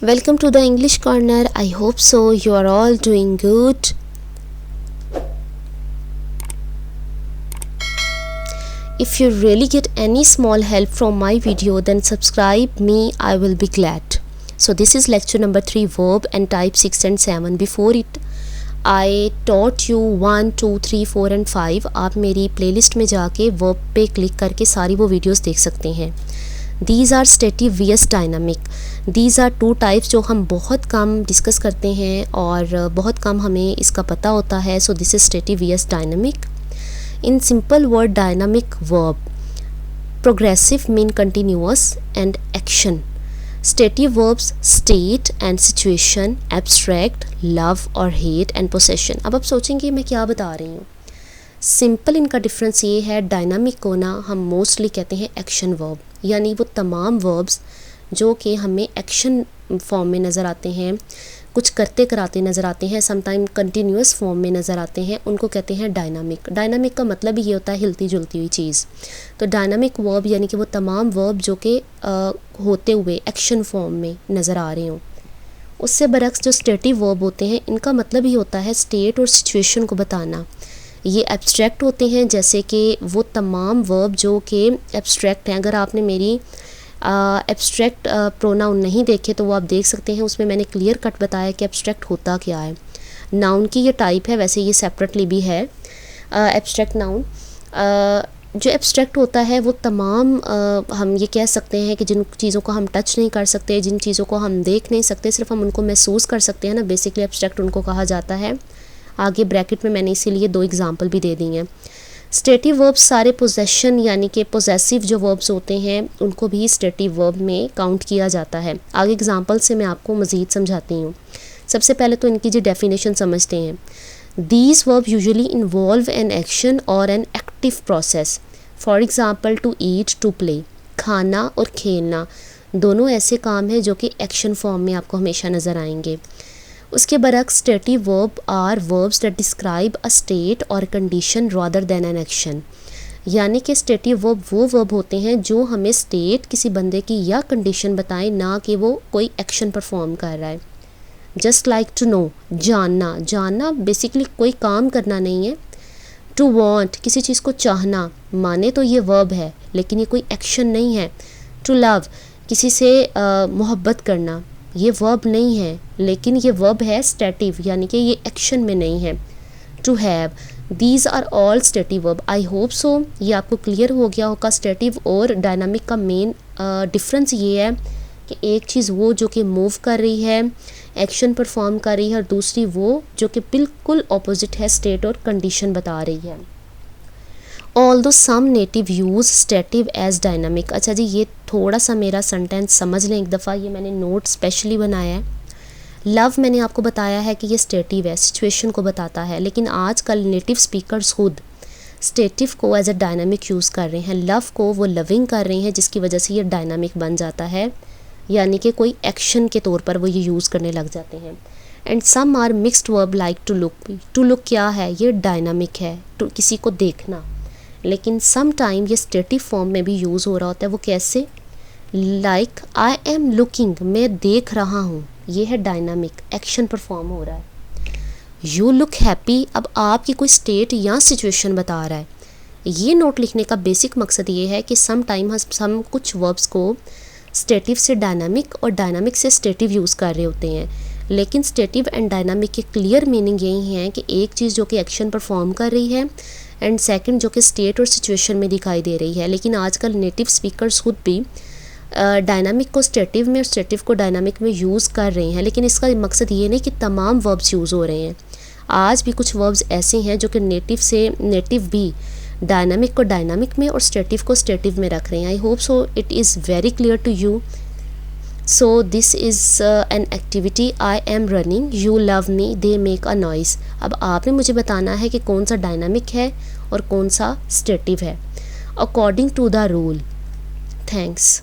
Welcome to the English Corner. I hope so you are all doing good. If you really get any small help from my video, then subscribe me, I will be glad. So this is lecture number 3, verb and type 6 and 7. Before it I taught you 1, 2, 3, 4 and 5. आप मेरी playlist में जाके verb पे click करके सारी वो videos देख सकते हैं. These are stative vs dynamic. These are two types जो हम बहुत कम डिस्कस करते हैं और बहुत कम हमें इसका पता होता है. So this is stative vs dynamic. In simple word, dynamic verb. Progressive mean continuous and action. Stative verbs state and situation, abstract, love or hate and possession. अब आप सोचेंगे मैं क्या बता रही हूँ. सिंपल इनका डिफरेंस ये है, डायनामिक को ना हम मोस्टली कहते हैं एक्शन वर्ब, यानी वो तमाम वर्ब्स जो कि हमें एक्शन फॉर्म में नज़र आते हैं, कुछ करते कराते नज़र आते हैं, समटाइम कंटिन्यूस फॉर्म में नज़र आते हैं, उनको कहते हैं डायनामिक. डायनामिक का मतलब ही ये होता है हिलती जुलती हुई चीज़. तो डायनामिक वर्ब यानी कि वो तमाम वर्ब जो कि होते हुए एक्शन फॉर्म में नज़र आ रहे हों. उससे बरक्स जो स्टेटिव वर्ब होते हैं, इनका मतलब ही होता है स्टेट और सिचुएशन को बताना. ये एब्स्ट्रैक्ट होते हैं, जैसे कि वो तमाम वर्ब जो कि एब्स्ट्रैक्ट हैं. अगर आपने मेरी एब्स्ट्रैक्ट प्रोनाउन नहीं देखे तो वो आप देख सकते हैं, उसमें मैंने क्लियर कट बताया कि एब्स्ट्रैक्ट होता क्या है. नाउन की ये टाइप है, वैसे ये सेपरेटली भी है एब्स्ट्रैक्ट नाउन. जो एब्स्ट्रैक्ट होता है वो तमाम हम ये कह सकते हैं कि जिन चीज़ों को हम टच नहीं कर सकते, जिन चीज़ों को हम देख नहीं सकते, सिर्फ हम उनको महसूस कर सकते हैं ना, बेसिकली एब्स्ट्रैक्ट उनको कहा जाता है. आगे ब्रैकेट में मैंने इसीलिए 2 एग्जांपल भी दे दी हैं. स्टेटिव वर्ब्स सारे पोजेशन यानी कि पोजेसिव जो वर्ब्स होते हैं उनको भी स्टेटिव वर्ब में काउंट किया जाता है. आगे एग्जांपल से मैं आपको मज़ीद समझाती हूँ. सबसे पहले तो इनकी जो डेफिनेशन समझते हैं. These verb usually involve an action और an active process. For example to eat, to play. खाना और खेलना दोनों ऐसे काम हैं जो कि एक्शन फॉर्म में आपको हमेशा नज़र आएंगे. उसके बरक्स stative verb are verbs that describe a state और condition rather than an action. यानी कि स्टेटिव वर्ब वो वर्ब होते हैं जो हमें स्टेट किसी बंदे की या कंडीशन बताएं, ना कि वो कोई एक्शन परफॉर्म कर रहा है. जस्ट लाइक टू नो, जानना. जानना बेसिकली कोई काम करना नहीं है. टू वांट, किसी चीज़ को चाहना, माने तो ये वर्ब है लेकिन ये कोई एक्शन नहीं है. टू लव, किसी से मोहब्बत करना, ये वर्ब नहीं है लेकिन ये वर्ब है स्टेटिव, यानी कि ये एक्शन में नहीं है. To have, these are all stative verb. I hope so ये आपको क्लियर हो गया होगा. स्टेटिव और डायनामिक का मेन डिफरेंस ये है कि एक चीज़ वो जो कि मूव कर रही है, एक्शन परफॉर्म कर रही है, और दूसरी वो जो कि बिल्कुल ऑपोजिट है, स्टेट और कंडीशन बता रही है. Although some native use stative as dynamic. अच्छा जी, ये थोड़ा सा मेरा सेंटेंस समझ लें एक दफ़ा, ये मैंने नोट स्पेशली बनाया है. लव मैंने आपको बताया है कि ये स्टेटिव है, सिचुएशन को बताता है, लेकिन आजकल नेटिव स्पीकर्स खुद स्टेटिव को एज अ डायनामिक यूज़ कर रहे हैं. लव को वो लविंग कर रहे हैं, जिसकी वजह से ये डायनामिक बन जाता है, यानी कि कोई एक्शन के तौर पर वो ये यूज़ करने लग जाते हैं. And some are mixed verb like to look. To look क्या है, ये डायनामिक है, टू किसी को देखना, लेकिन सम टाइम ये स्टेटिव फॉर्म में भी यूज़ हो रहा होता है. वो कैसे, लाइक आई एम लुकिंग, मैं देख रहा हूँ, ये है डायनामिक, एक्शन परफॉर्म हो रहा है. यू लुक हैप्पी, अब आपकी कोई स्टेट या सिचुएशन बता रहा है. ये नोट लिखने का बेसिक मकसद ये है कि सम टाइम हम कुछ वर्ब्स को स्टेटिव से डायनामिक और डायनामिक से स्टेटिव यूज़ कर रहे होते हैं, लेकिन स्टेटिव एंड डायनामिक के क्लियर मीनिंग यही है कि एक चीज़ जो कि एक्शन परफॉर्म कर रही है, एंड सेकंड जो कि स्टेट और सिचुएशन में दिखाई दे रही है. लेकिन आजकल नेटिव स्पीकर्स खुद भी डायनामिक को स्टेटिव में और स्टेटिव को डायनामिक में यूज़ कर रहे हैं, लेकिन इसका मकसद ये नहीं कि तमाम वर्ब्स यूज़ हो रहे हैं. आज भी कुछ वर्ब्स ऐसे हैं जो कि नेटिव भी डायनामिक को डायनामिक में और स्टेटिव को स्टेटिव में रख रहे हैं. I hope so it is very clear to you. So this is an activity. I am running, you love me, they make a noise. अब आपने मुझे बताना है कि कौन सा डायनामिक है और कौन सा स्टेटिव है, according to the rule. Thanks.